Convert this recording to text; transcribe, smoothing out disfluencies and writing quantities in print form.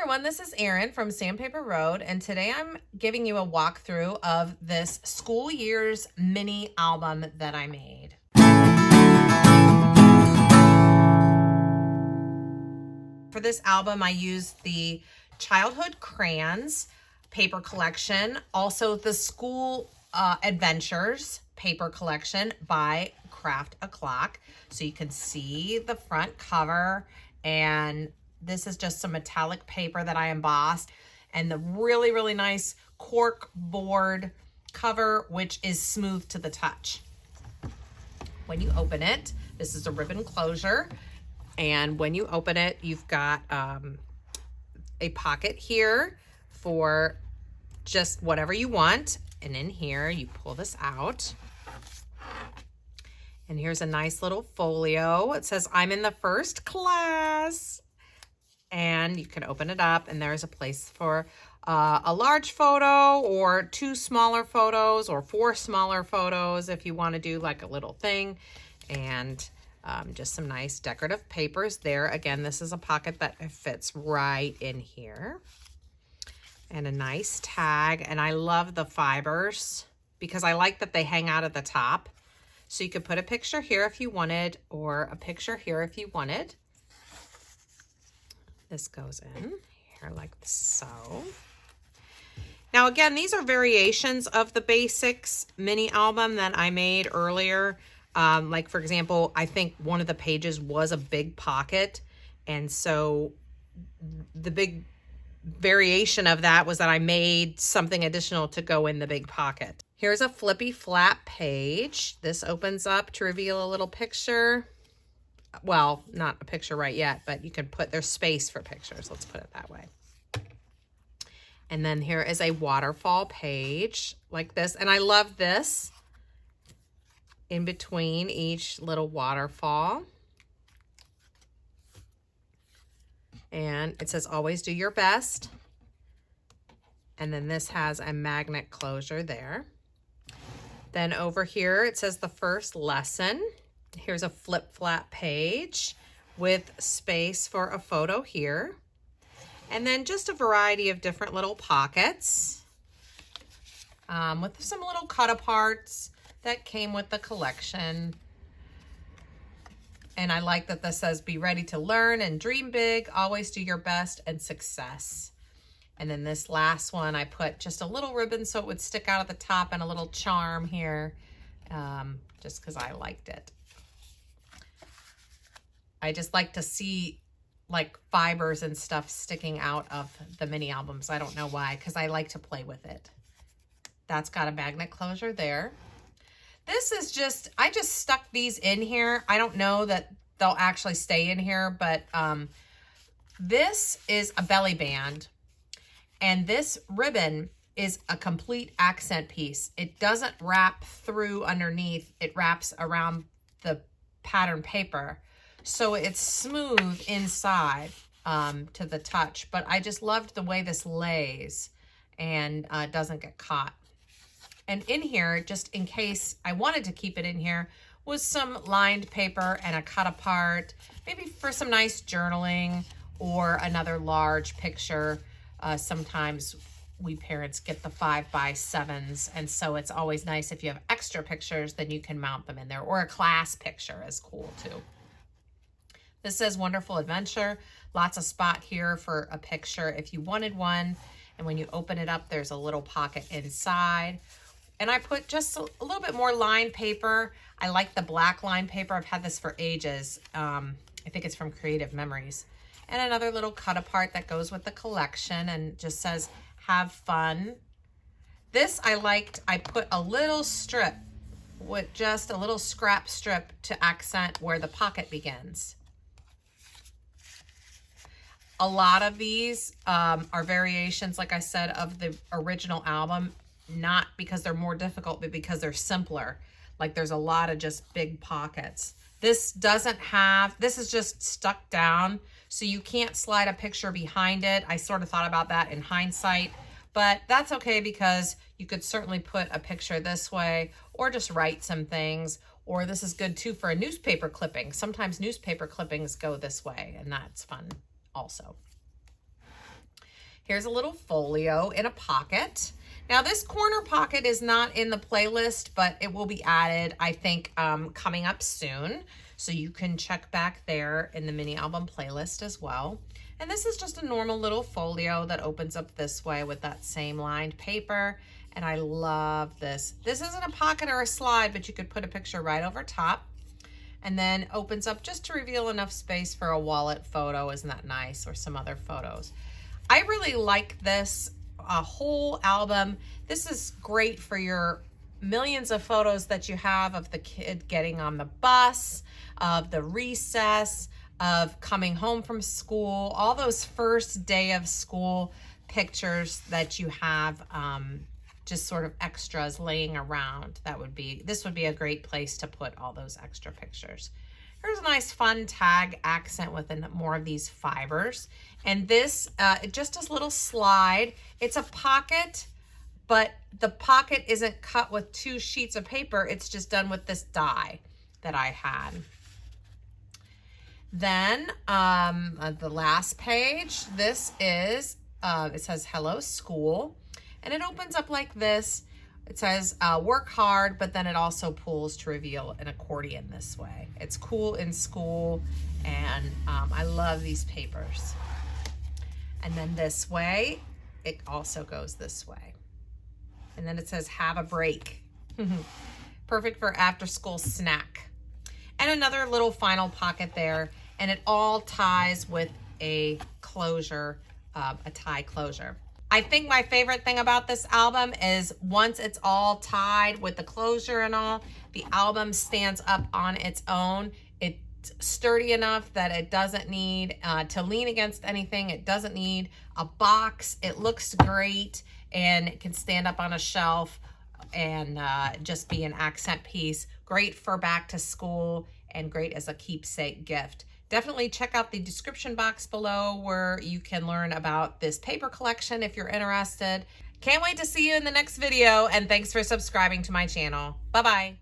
everyone, this is Erin from Sandpaper Road, and today I'm giving you a walkthrough of this school year's mini album that I made. For this album, I used the Childhood Crayons paper collection, also the School Adventures paper collection by Craft a Clock. So you can see the front cover, and this is just some metallic paper that I embossed, and the really, really nice cork board cover, which is smooth to the touch. When you open it, this is a ribbon closure, and when you open it, you've got a pocket here for just whatever you want, and in here you pull this out. And here's a nice little folio. It says, "I'm in the first class." And you can open it up, and there's a place for a large photo, or 2 smaller photos, or 4 smaller photos if you want to do like a little thing. And just some nice decorative papers there. Again, this is a pocket that fits right in here. And a nice tag. And I love the fibers because I like that they hang out at the top. So you could put a picture here if you wanted, or a picture here if you wanted. This goes in here like so. Now again, these are variations of the basics mini album that I made earlier. Like for example, I think one of the pages was a big pocket. And so the big variation of that was that I made something additional to go in the big pocket. Here's a Flippy Flap page. This opens up to reveal a little picture. Well, not a picture right yet, but you can put, there's space for pictures. Let's put it that way. And then here is a waterfall page like this. And I love this in between each little waterfall. And it says, "Always do your best." And then this has a magnet closure there. Then over here, it says the first lesson. Here's a flip flap page with space for a photo here. And then just a variety of different little pockets with some little cut aparts that came with the collection. And I like that this says, "Be ready to learn and dream big, always do your best, and success." And then this last one, I put just a little ribbon so it would stick out at the top, and a little charm here, just because I liked it. I just like to see like fibers and stuff sticking out of the mini albums. I don't know why, because I like to play with it. That's got a magnet closure there. This is just, I just stuck these in here. I don't know that they'll actually stay in here, but this is a belly band. And this ribbon is a complete accent piece. It doesn't wrap through underneath. It wraps around the pattern paper. So it's smooth inside to the touch, but I just loved the way this lays and doesn't get caught. And in here, just in case I wanted to keep it in here, was some lined paper and a cut apart, maybe for some nice journaling or another large picture. Sometimes we parents get the 5x7s, and so it's always nice if you have extra pictures, then you can mount them in there, or a class picture is cool too. This says Wonderful Adventure. Lots of spot here for a picture if you wanted one. And when you open it up, there's a little pocket inside. And I put just a little bit more lined paper. I like the black lined paper. I've had this for ages. I think it's from Creative Memories. And another little cut apart that goes with the collection and just says, "Have fun." This I liked. I put a little strip with just a little scrap strip to accent where the pocket begins. A lot of these are variations, like I said, of the original album, not because they're more difficult, but because they're simpler. Like there's a lot of just big pockets. This doesn't have, this is just stuck down, so you can't slide a picture behind it. I sort of thought about that in hindsight, but that's okay because you could certainly put a picture this way or just write some things, or this is good too for a newspaper clipping. Sometimes newspaper clippings go this way, and that's fun also. Here's a little folio in a pocket. Now this corner pocket is not in the playlist, but it will be added, I think, coming up soon. So you can check back there in the mini album playlist as well. And this is just a normal little folio that opens up this way with that same lined paper. And I love this. This isn't a pocket or a slide, but you could put a picture right over top. And then opens up just to reveal enough space for a wallet photo. Isn't that nice? Or some other photos. I really like this whole album. This is great for your millions of photos that you have of the kid getting on the bus, of the recess, of coming home from school, all those first day of school pictures that you have, just sort of extras laying around. This would be a great place to put all those extra pictures. Here's a nice fun tag accent with more of these fibers. And this, just a little slide. It's a pocket, but the pocket isn't cut with 2 sheets of paper. It's just done with this die that I had. Then the last page, this is, it says Hello School. And it opens up like this. It says work hard, but then it also pulls to reveal an accordion this way. It's cool in school, and I love these papers. And then this way, it also goes this way. And then it says have a break. Perfect for after school snack. And another little final pocket there, and it all ties with a closure, a tie closure. I think my favorite thing about this album is once it's all tied with the closure and all, the album stands up on its own. It's sturdy enough that it doesn't need to lean against anything. It doesn't need a box. It looks great, and it can stand up on a shelf and just be an accent piece. Great for back to school and great as a keepsake gift. Definitely check out the description box below where you can learn about this paper collection if you're interested. Can't wait to see you in the next video, and thanks for subscribing to my channel. Bye-bye.